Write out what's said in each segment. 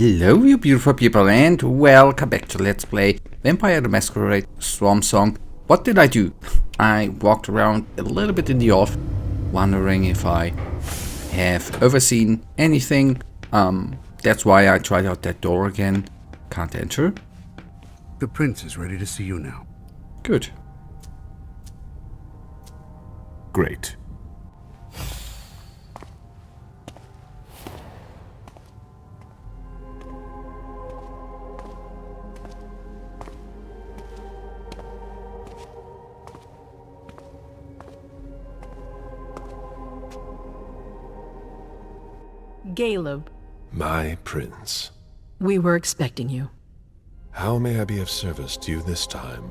Hello you beautiful people and welcome back to Let's Play Vampire the Masquerade Swansong. What did I do? I walked around a little bit in the off, wondering if I have overseen anything. That's why I tried out that door again. Can't enter. The prince is ready to see you now. Good. Great. Galeb. My prince. We were expecting you. How may I be of service to you this time?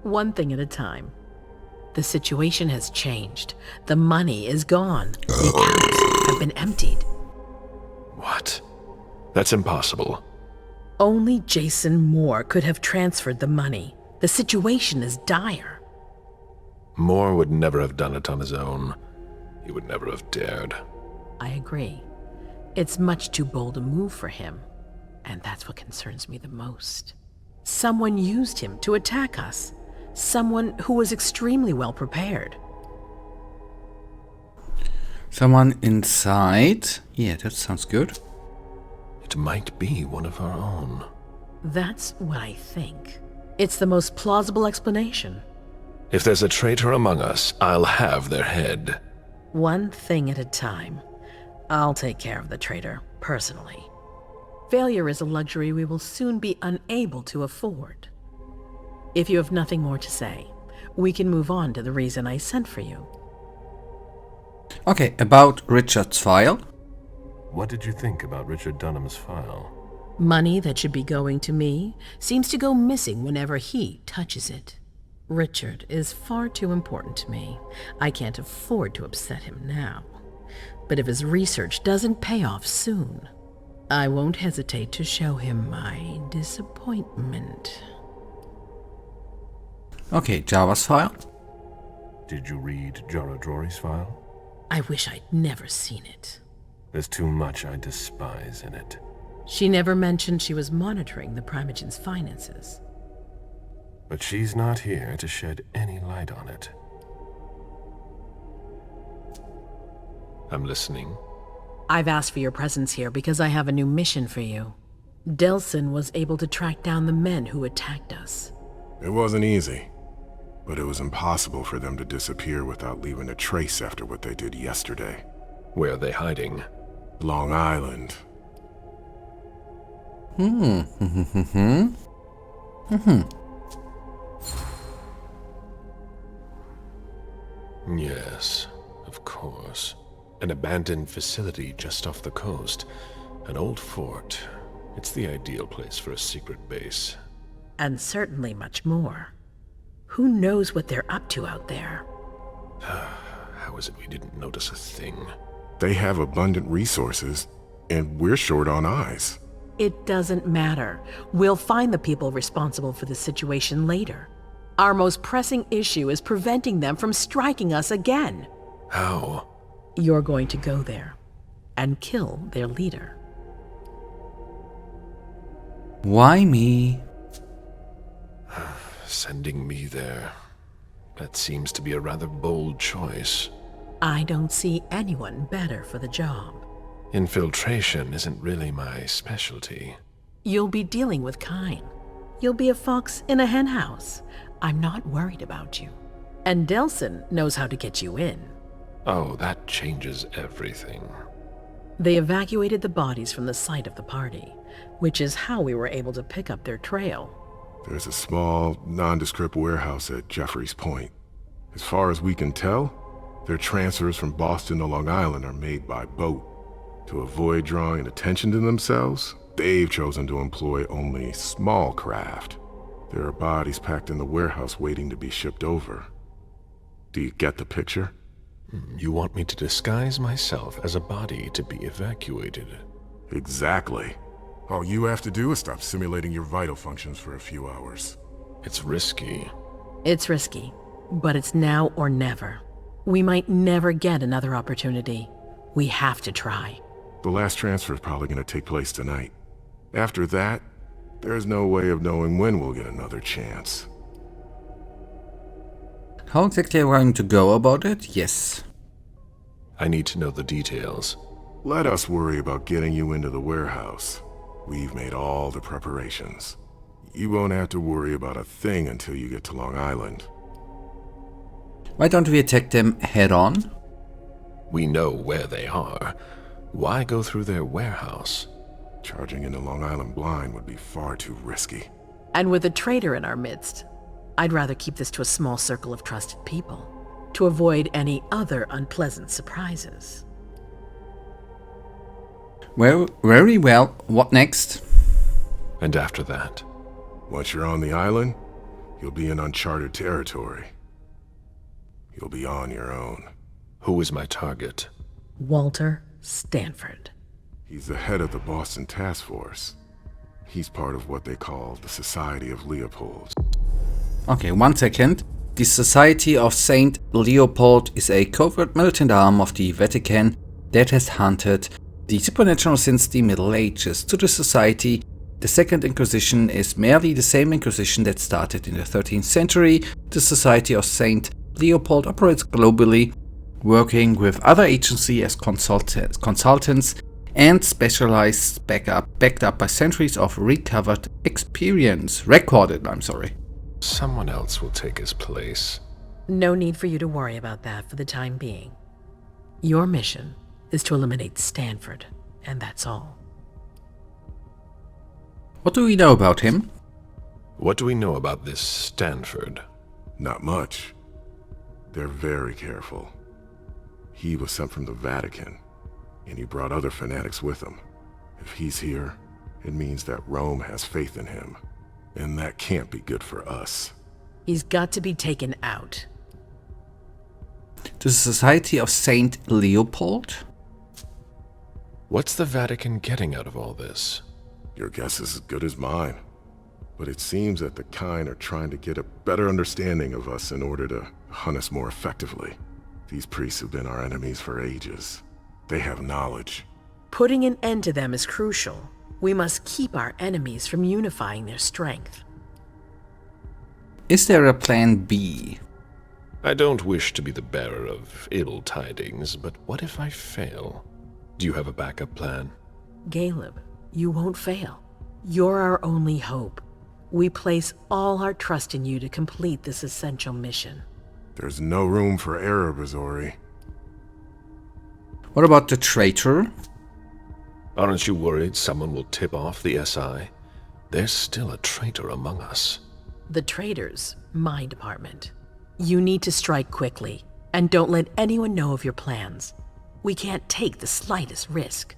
One thing at a time. The situation has changed. The money is gone. The accounts have been emptied. What? That's impossible. Only Jason Moore could have transferred the money. The situation is dire. Moore would never have done it on his own. He would never have dared. I agree. It's much too bold a move for him, and that's what concerns me the most. Someone used him to attack us. Someone who was extremely well prepared. Someone inside? Yeah, that sounds good. It might be one of our own. That's what I think. It's the most plausible explanation. If there's a traitor among us, I'll have their head. One thing at a time. I'll take care of the traitor, personally. Failure is a luxury we will soon be unable to afford. If you have nothing more to say, we can move on to the reason I sent for you. Okay, about Richard's file. What did you think about Richard Dunham's file? Money that should be going to me seems to go missing whenever he touches it. Richard is far too important to me. I can't afford to upset him now. But if his research doesn't pay off soon, I won't hesitate to show him my disappointment. Okay, Java's file. Did you read Jara Drory's file? I wish I'd never seen it. There's too much I despise in it. She never mentioned she was monitoring the Primogen's finances. But she's not here to shed any light on it. I'm listening. I've asked for your presence here because I have a new mission for you. Delsin was able to track down the men who attacked us. It wasn't easy, but it was impossible for them to disappear without leaving a trace after what they did yesterday. Where are they hiding? Long Island. Yes, of course. An abandoned facility just off the coast. An old fort. It's the ideal place for a secret base. And certainly much more. Who knows what they're up to out there? How is it we didn't notice a thing? They have abundant resources, and we're short on eyes. It doesn't matter. We'll find the people responsible for the situation later. Our most pressing issue is preventing them from striking us again. How? You're going to go there and kill their leader. Why me? Sending me there. That seems to be a rather bold choice. I don't see anyone better for the job. Infiltration isn't really my specialty. You'll be dealing with Kine. You'll be a fox in a henhouse. I'm not worried about you. And Delsin knows how to get you in. Oh, that changes everything. They evacuated the bodies from the site of the party, which is how we were able to pick up their trail. There's a small, nondescript warehouse at Jeffrey's Point. As far as we can tell, their transfers from Boston to Long Island are made by boat. To avoid drawing attention to themselves, they've chosen to employ only small craft. There are bodies packed in the warehouse waiting to be shipped over. Do you get the picture? You want me to disguise myself as a body to be evacuated? Exactly. All you have to do is stop simulating your vital functions for a few hours. It's risky. It's risky, but it's now or never. We might never get another opportunity. We have to try. The last transfer is probably going to take place tonight. After that, there's no way of knowing when we'll get another chance. How exactly are we going to go about it? Yes. I need to know the details. Let us worry about getting you into the warehouse. We've made all the preparations. You won't have to worry about a thing until you get to Long Island. Why don't we attack them head on? We know where they are. Why go through their warehouse? Charging into Long Island blind would be far too risky. And with a traitor in our midst, I'd rather keep this to a small circle of trusted people, to avoid any other unpleasant surprises. Well, very well. What next? And after that? Once you're on the island, you'll be in uncharted territory. You'll be on your own. Who is my target? Walter Stanford. He's the head of the Boston Task Force. He's part of what they call the Society of Leopold. Okay, 1 second. The Society of Saint Leopold is a covert militant arm of the Vatican that has hunted the supernatural since the Middle Ages. To the Society, the Second Inquisition is merely the same Inquisition that started in the 13th century. The Society of Saint Leopold operates globally, working with other agencies as consultants and specialized backed up by centuries of recorded experience. Someone else will take his place. No need for you to worry about that for the time being. Your mission is to eliminate Stanford, and that's all. What do we know about him? What do we know about this Stanford? Not much. They're very careful. He was sent from the Vatican, and he brought other fanatics with him. If he's here, it means that Rome has faith in him, and that can't be good for us. He's got to be taken out. The Society of Saint Leopold? What's the Vatican getting out of all this? Your guess is as good as mine. But it seems that the kind are trying to get a better understanding of us in order to hunt us more effectively. These priests have been our enemies for ages. They have knowledge. Putting an end to them is crucial. We must keep our enemies from unifying their strength. Is there a plan B? I don't wish to be the bearer of ill tidings, but what if I fail? Do you have a backup plan? Galeb, you won't fail. You're our only hope. We place all our trust in you to complete this essential mission. There's no room for error, Bazori. What about the traitor? Aren't you worried someone will tip off the SI? There's still a traitor among us. The traitors, my department. You need to strike quickly, and don't let anyone know of your plans. We can't take the slightest risk.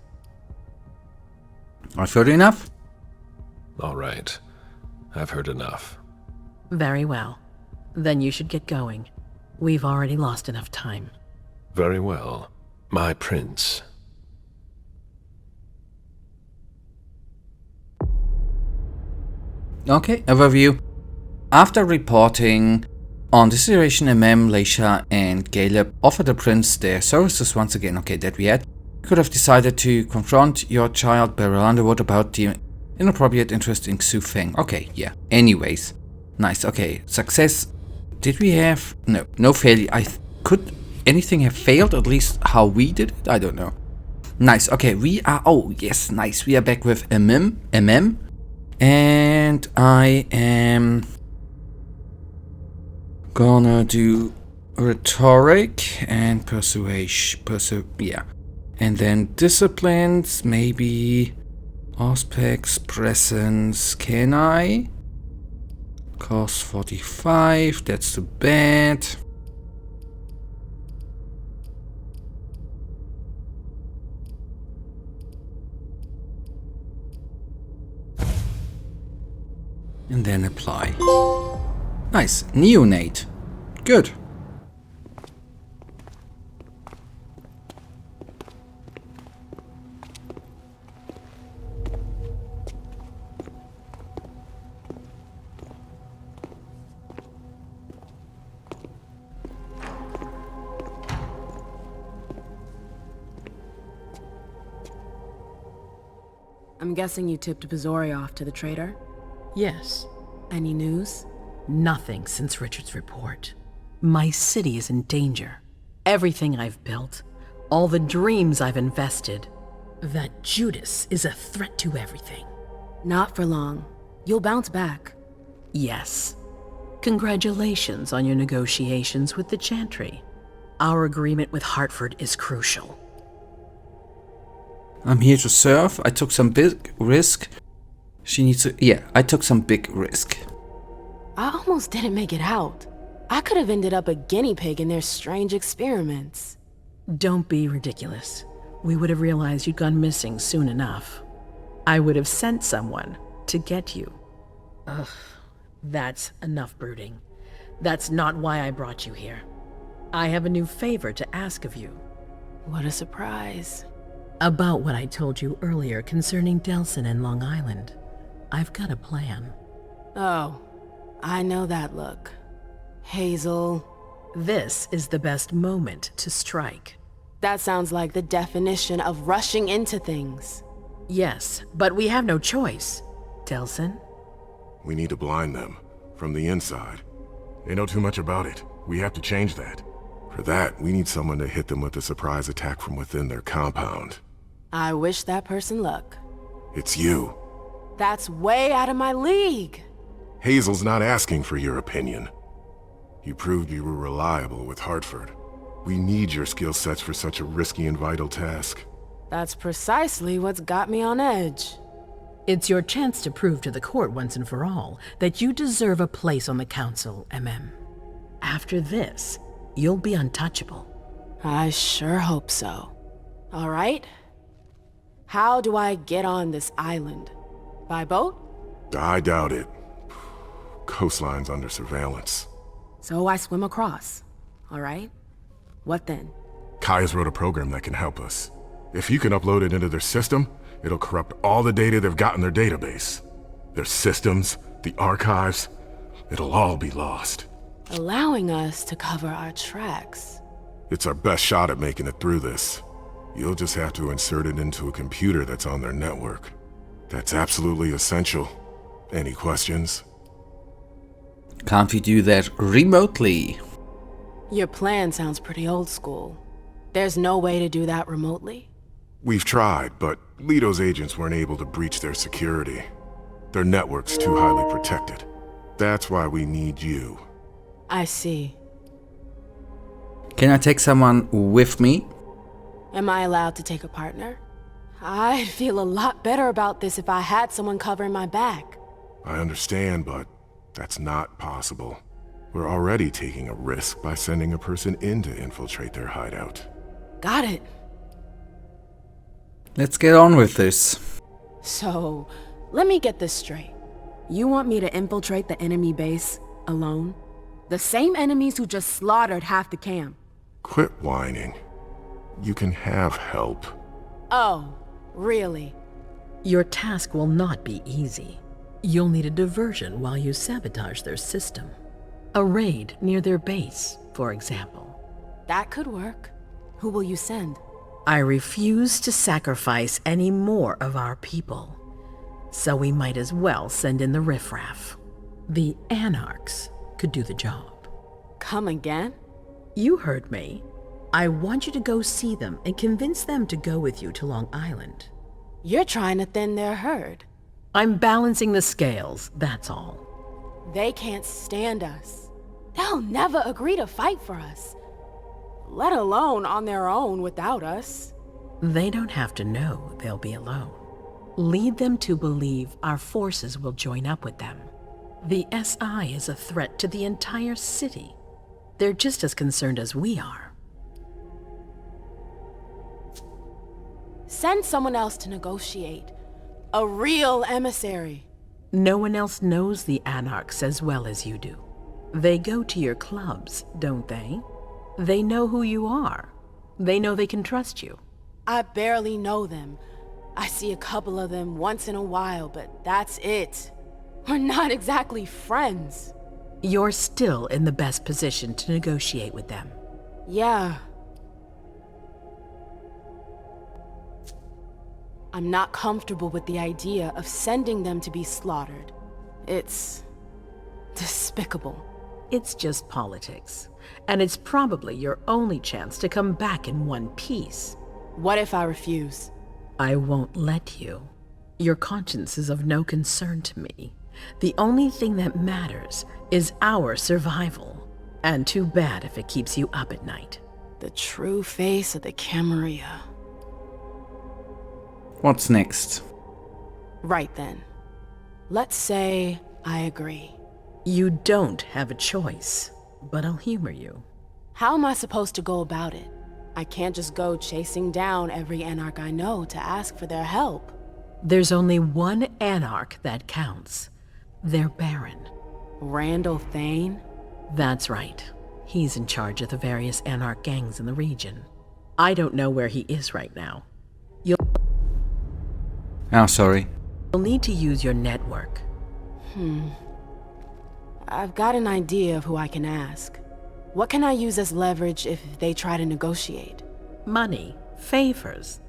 I've heard enough? All right. I've heard enough. Very well. Then you should get going. We've already lost enough time. Very well. My prince. Okay, overview. After reporting on the situation, Emem, Leysha, and Galeb offered the prince their services once again. Okay, that we had. You could have decided to confront your child Beryl Underwood about the inappropriate interest in Xu Feng. Okay, yeah. Anyways. Nice, okay. Success. Did we have... No failure. Could anything have failed? At least how we did it? I don't know. Nice, okay. We are... Oh, yes, nice. We are back with Emem. And I am gonna do rhetoric and persuasion. Yeah. And then disciplines, maybe aspects, presence. Can I? Cost 45, that's too bad. And then apply. Nice, neonate. Good. I'm guessing you tipped Bazori off to the traitor? Yes. Any news? Nothing since Richard's report. My city is in danger. Everything I've built, all the dreams I've invested. That Judas is a threat to everything. Not for long. You'll bounce back. Yes. Congratulations on your negotiations with the Chantry. Our agreement with Hartford is crucial. I'm here to serve. I took some big risk. She needs to... Yeah, I took some big risk. I almost didn't make it out. I could have ended up a guinea pig in their strange experiments. Don't be ridiculous. We would have realized you'd gone missing soon enough. I would have sent someone to get you. Ugh, that's enough brooding. That's not why I brought you here. I have a new favor to ask of you. What a surprise. About what I told you earlier concerning Delson and Long Island. I've got a plan. Oh, I know that look. Hazel. This is the best moment to strike. That sounds like the definition of rushing into things. Yes, but we have no choice. Delson? We need to blind them, from the inside. They know too much about it. We have to change that. For that, we need someone to hit them with a surprise attack from within their compound. I wish that person luck. It's you. That's way out of my league. Hazel's not asking for your opinion. You proved you were reliable with Hartford. We need your skill sets for such a risky and vital task. That's precisely what's got me on edge. It's your chance to prove to the court once and for all that you deserve a place on the council, Emem. After this, you'll be untouchable. I sure hope so. All right. How do I get on this island? By boat? I doubt it. Coastline's under surveillance. So I swim across. All right. What then? Kaya's wrote a program that can help us. If you can upload it into their system, it'll corrupt all the data they've got in their database. Their systems, the archives, it'll all be lost. Allowing us to cover our tracks. It's our best shot at making it through this. You'll just have to insert it into a computer that's on their network. That's absolutely essential. Any questions? Can't we do that remotely? Your plan sounds pretty old school. There's no way to do that remotely? We've tried, but Leto's agents weren't able to breach their security. Their network's too highly protected. That's why we need you. I see. Can I take someone with me? Am I allowed to take a partner? I'd feel a lot better about this if I had someone covering my back. I understand, but that's not possible. We're already taking a risk by sending a person in to infiltrate their hideout. Got it. Let's get on with this. So, let me get this straight. You want me to infiltrate the enemy base alone? The same enemies who just slaughtered half the camp. Quit whining. You can have help. Oh, really? Your task will not be easy. You'll need a diversion while you sabotage their system. A raid near their base, for example. That could work. Who will you send? I refuse to sacrifice any more of our people. So we might as well send in the riffraff. The Anarchs could do the job. Come again? You heard me. I want you to go see them and convince them to go with you to Long Island. You're trying to thin their herd. I'm balancing the scales, that's all. They can't stand us. They'll never agree to fight for us. Let alone on their own without us. They don't have to know they'll be alone. Lead them to believe our forces will join up with them. The SI is a threat to the entire city. They're just as concerned as we are. Send someone else to negotiate. A real emissary. No one else knows the Anarchs as well as you do. They go to your clubs, don't they? They know who you are. They know they can trust you. I barely know them. I see a couple of them once in a while, but that's it. We're not exactly friends. You're still in the best position to negotiate with them. Yeah. I'm not comfortable with the idea of sending them to be slaughtered. It's despicable. It's just politics, and it's probably your only chance to come back in one piece. What if I refuse? I won't let you. Your conscience is of no concern to me. The only thing that matters is our survival. And too bad if it keeps you up at night. The true face of the Camarilla. What's next? Right then. Let's say I agree. You don't have a choice, but I'll humor you. How am I supposed to go about it? I can't just go chasing down every Anarch I know to ask for their help. There's only one Anarch that counts. Their Baron. Randall Thane? That's right. He's in charge of the various Anarch gangs in the region. I don't know where he is right now. Oh, sorry. You'll need to use your network. I've got an idea of who I can ask. What can I use as leverage if they try to negotiate? Money, favors.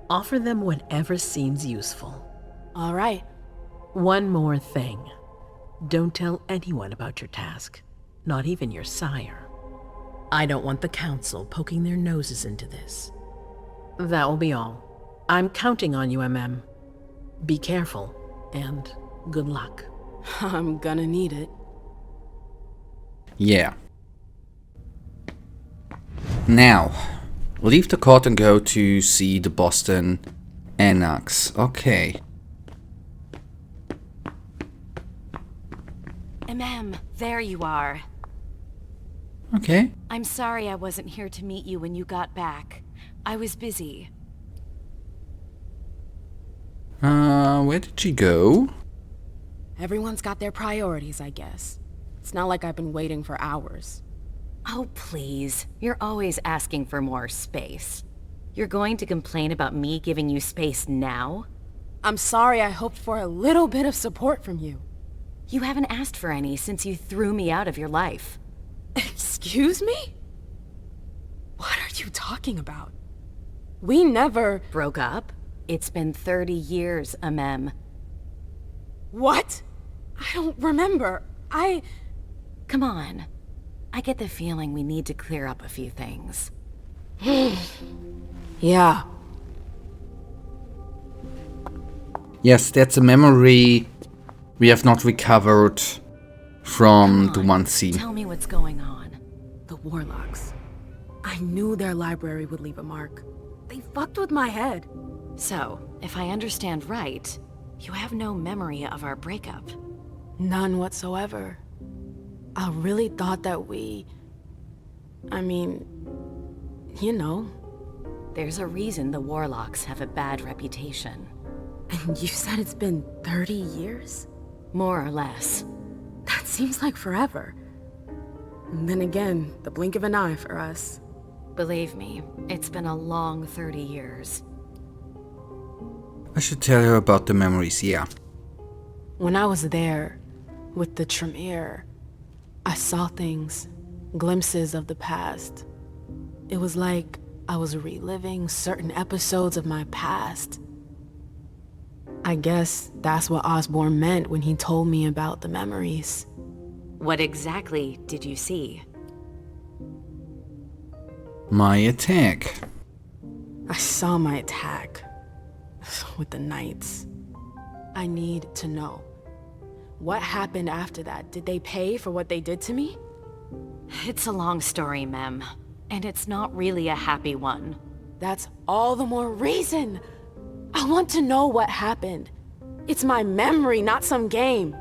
Offer them whatever seems useful. All right. One more thing. Don't tell anyone about your task, not even your sire. I don't want the council poking their noses into this. That will be all. I'm counting on you, Emem. Be careful, and good luck. I'm gonna need it. Yeah. Now, leave the court and go to see the Boston Anarchs. Okay. Emem, there you are. Okay. I'm sorry I wasn't here to meet you when you got back. I was busy. Where did she go? Everyone's got their priorities, I guess. It's not like I've been waiting for hours. Oh, please. You're always asking for more space. You're going to complain about me giving you space now? I'm sorry I hoped for a little bit of support from you. You haven't asked for any since you threw me out of your life. Excuse me? What are you talking about? We never... Broke up? It's been 30 years, Emem. What? I don't remember. Come on. I get the feeling we need to clear up a few things. Yeah. Yes, that's a memory we have not recovered from Come the on, one scene. Tell me what's going on. The Warlocks. I knew their library would leave a mark. They fucked with my head. So, if I understand right, you have no memory of our breakup. None whatsoever. I really thought that I mean, you know. There's a reason the Warlocks have a bad reputation. And you said it's been 30 years? More or less. That seems like forever. And then again, the blink of an eye for us. Believe me, it's been a long 30 years. I should tell her about the memories, yeah. When I was there, with the Tremere, I saw things, glimpses of the past. It was like I was reliving certain episodes of my past. I guess that's what Osborne meant when he told me about the memories. What exactly did you see? My attack. I saw my attack with the Knights. I need to know. What happened after that? Did they pay for what they did to me? It's a long story, Mem. And it's not really a happy one. That's all the more reason. I want to know what happened. It's my memory, not some game.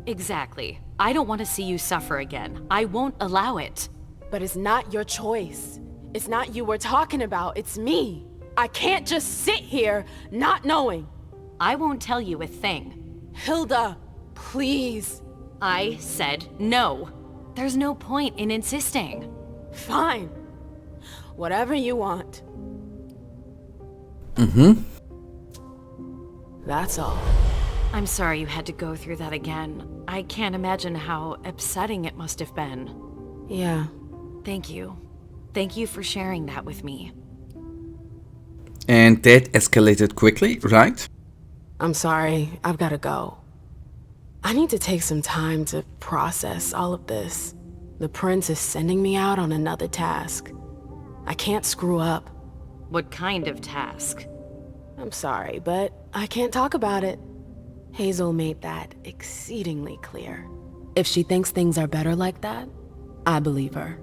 Exactly. I don't want to see you suffer again. I won't allow it. But it's not your choice. It's not you we're talking about, it's me. I can't just sit here not knowing. I won't tell you a thing. Hilda, please. I said no. There's no point in insisting. Fine. Whatever you want. That's all. I'm sorry you had to go through that again. I can't imagine how upsetting it must have been. Yeah. Thank you. Thank you for sharing that with me. And that escalated quickly, right? I'm sorry, I've gotta go. I need to take some time to process all of this. The prince is sending me out on another task. I can't screw up. What kind of task? I'm sorry, but I can't talk about it. Hazel made that exceedingly clear. If she thinks things are better like that, I believe her.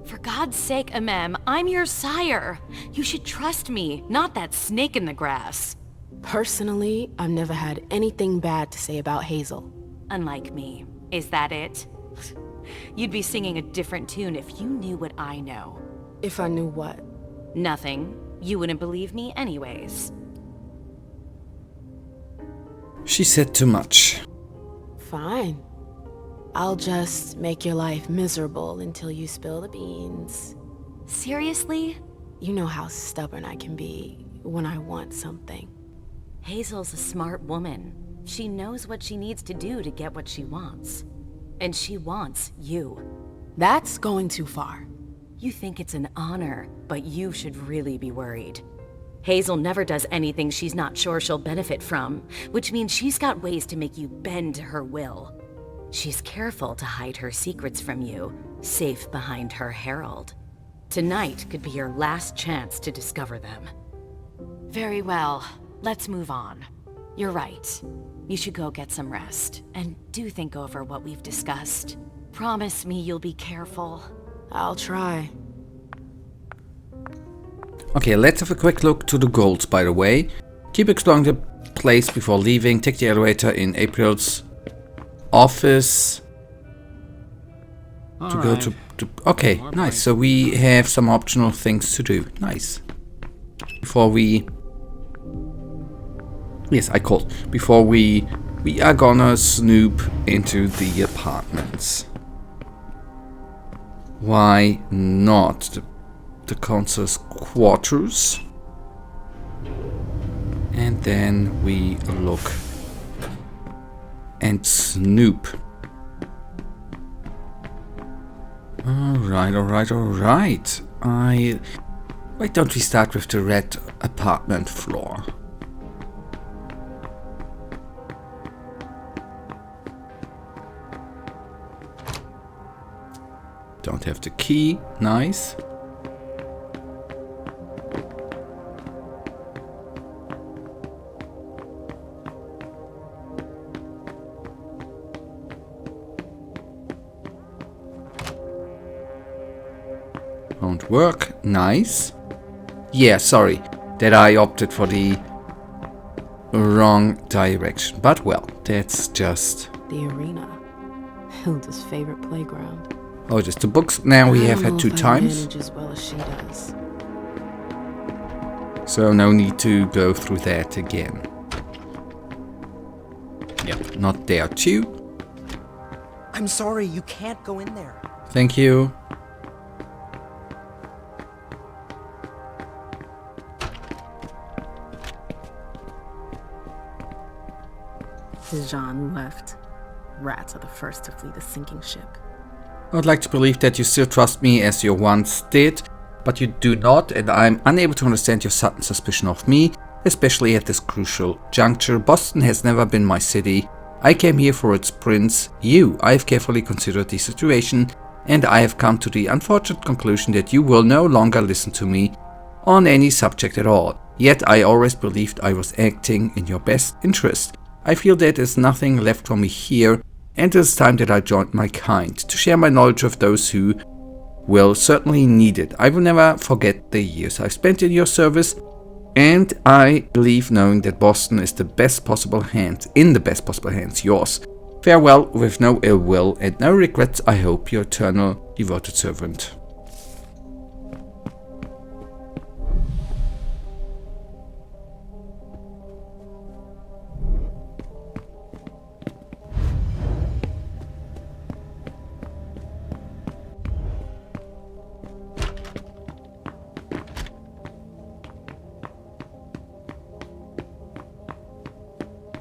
For God's sake, Emem, I'm your sire. You should trust me, not that snake in the grass. Personally, I've never had anything bad to say about Hazel. Unlike me. Is that it? You'd be singing a different tune if you knew what I know. If I knew what? Nothing. You wouldn't believe me anyways. She said too much. Fine. I'll just make your life miserable until you spill the beans. Seriously? You know how stubborn I can be when I want something. Hazel's a smart woman. She knows what she needs to do to get what she wants. And she wants you. That's going too far. You think it's an honor, but you should really be worried. Hazel never does anything she's not sure she'll benefit from, which means she's got ways to make you bend to her will. She's careful to hide her secrets from you, safe behind her herald. Tonight could be your last chance to discover them. Very well, let's move on. You're right. You should go get some rest, and do think over what we've discussed. Promise me you'll be careful. I'll try. Okay, let's have a quick look to the goals, by the way. Keep exploring the place before leaving. Take the elevator in April's office to go to... Okay, nice. So we have some optional things to do. Nice. Before we... Yes, I called. Before we are gonna snoop into the apartments. Why not? The consul's quarters. And then we look and snoop. Alright. Why don't we start with the red apartment floor? Don't have the key. Nice. Won't work. Nice. Yeah, sorry that I opted for the wrong direction. But well, that's just... The arena. Hilda's favorite playground. Oh, just the books. Now we have had 2 times. Manage as well as she does. So no need to go through that again. Yep, not there too. I'm sorry, you can't go in there. Thank you. Jean left. Rats are the first to flee the sinking ship. I would like to believe that you still trust me as you once did, but you do not, and I'm unable to understand your sudden suspicion of me, especially at this crucial juncture. Boston has never been my city. I came here for its prince, you. I have carefully considered the situation, and I have come to the unfortunate conclusion that you will no longer listen to me on any subject at all. Yet I always believed I was acting in your best interest. I feel that there's nothing left for me here, and it is time that I joined my kind, to share my knowledge with those who will certainly need it. I will never forget the years I've spent in your service, and I believe knowing that Boston is in the best possible hands, yours. Farewell with no ill will and no regrets. I hope, your eternal devoted servant.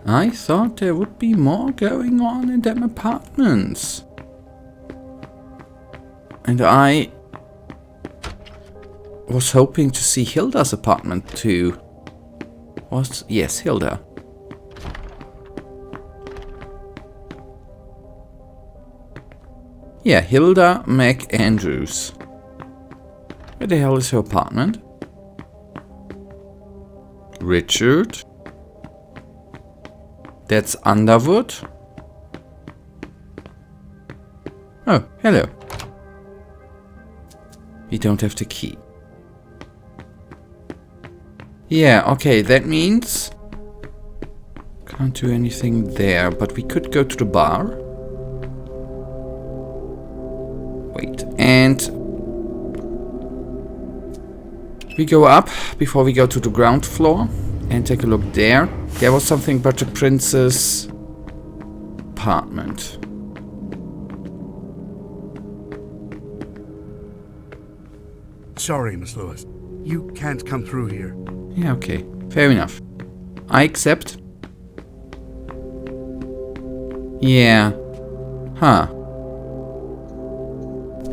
I thought there would be more going on in them apartments. And I was hoping to see Hilda's apartment too. Was, yes, Hilda. Yeah, Hilda McAndrews. Where the hell is her apartment? Richard. That's Underwood. Oh, hello. We don't have the key. Yeah, okay, that means... Can't do anything there, but we could go to the bar. Wait, and... We go up before we go to the ground floor and take a look there. There was something about the prince's apartment. Sorry, Miss Lewis. You can't come through here. Yeah, okay. Fair enough. I accept. Yeah. Huh.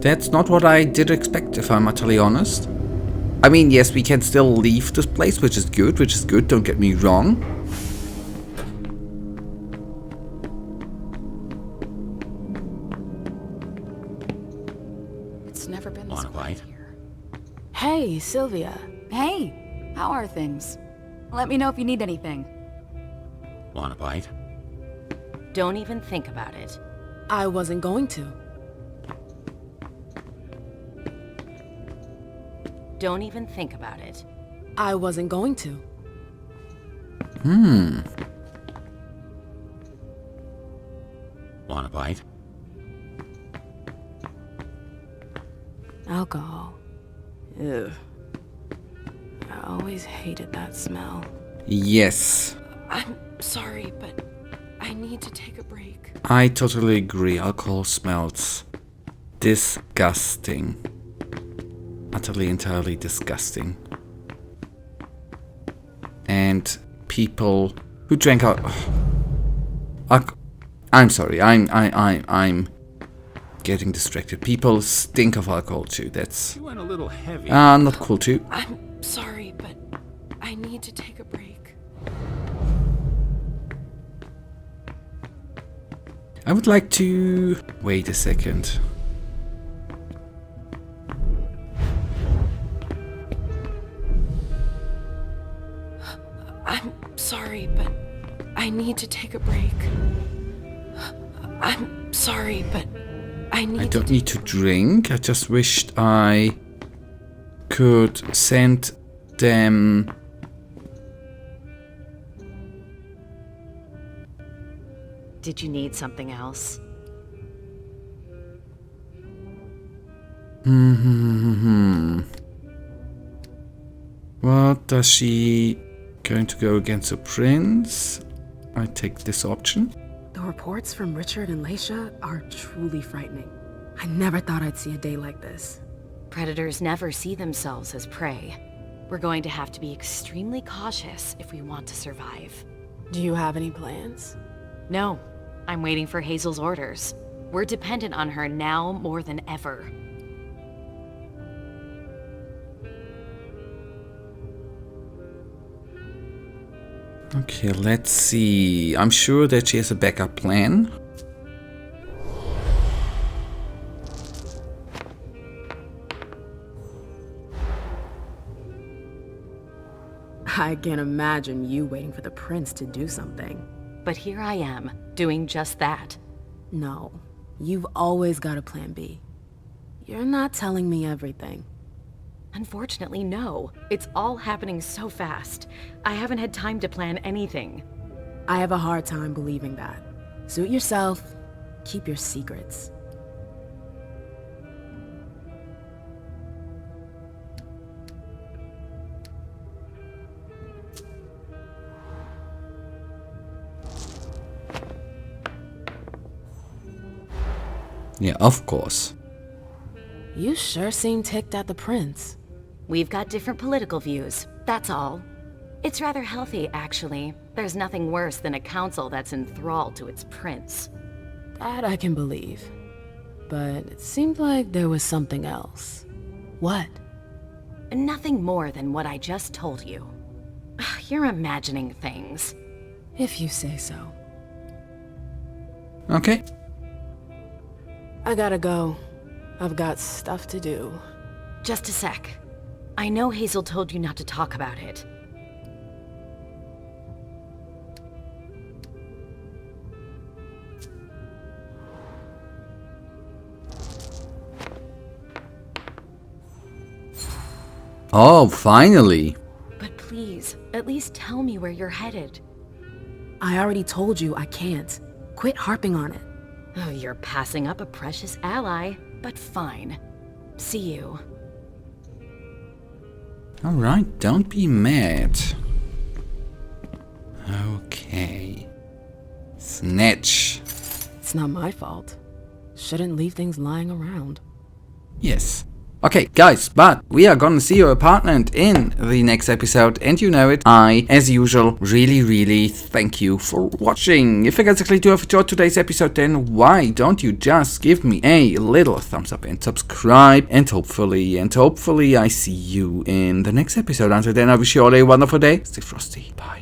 That's not what I did expect, if I'm utterly honest. I mean, yes, we can still leave this place, which is good, don't get me wrong. It's never been this quiet here. Hey, Sylvia. Hey, how are things? Let me know if you need anything. Want a bite? Don't even think about it. I wasn't going to. Don't even think about it. I wasn't going to. Want a bite? Alcohol. Ugh. I always hated that smell. Yes. I'm sorry, but I need to take a break. I totally agree. Alcohol smells disgusting. Utterly, entirely disgusting. And people who drank I'm sorry. I'm getting distracted. People stink of alcohol too. That's You went a little heavy. not cool too. I'm sorry, but I need to take a break. I would like to wait a second. I'm sorry, but I need to take a break. I'm sorry, but I don't need to drink. I just wished I could send them. Did you need something else? What does she going to go against the prince? I take this option. The reports from Richard and Leysha are truly frightening. I never thought I'd see a day like this. Predators never see themselves as prey. We're going to have to be extremely cautious if we want to survive. Do you have any plans? No, I'm waiting for Hazel's orders. We're dependent on her now more than ever. Okay, let's see. I'm sure that she has a backup plan. I can't imagine you waiting for the prince to do something. But here I am, doing just that. No, you've always got a plan B. You're not telling me everything. Unfortunately, no. It's all happening so fast. I haven't had time to plan anything. I have a hard time believing that. Suit yourself, keep your secrets. Yeah, of course. You sure seem ticked at the prince. We've got different political views, that's all. It's rather healthy, actually. There's nothing worse than a council that's enthralled to its prince. That I can believe. But it seemed like there was something else. What? Nothing more than what I just told you. You're imagining things. If you say so. Okay. I gotta go. I've got stuff to do. Just a sec. I know Hazel told you not to talk about it. Oh, finally. But please, at least tell me where you're headed. I already told you I can't. Quit harping on it. Oh, you're passing up a precious ally, but fine. See you. Alright, don't be mad. Okay. Snitch. It's not my fault. Shouldn't leave things lying around. Yes. Okay, guys, but we are gonna see your apartment in the next episode, and you know it. I, as usual, really thank you for watching. If you guys actually do have enjoyed today's episode, then why don't you just give me a little thumbs up and subscribe, and hopefully I see you in the next episode. Until then, I wish you all a wonderful day. Stay frosty. Bye.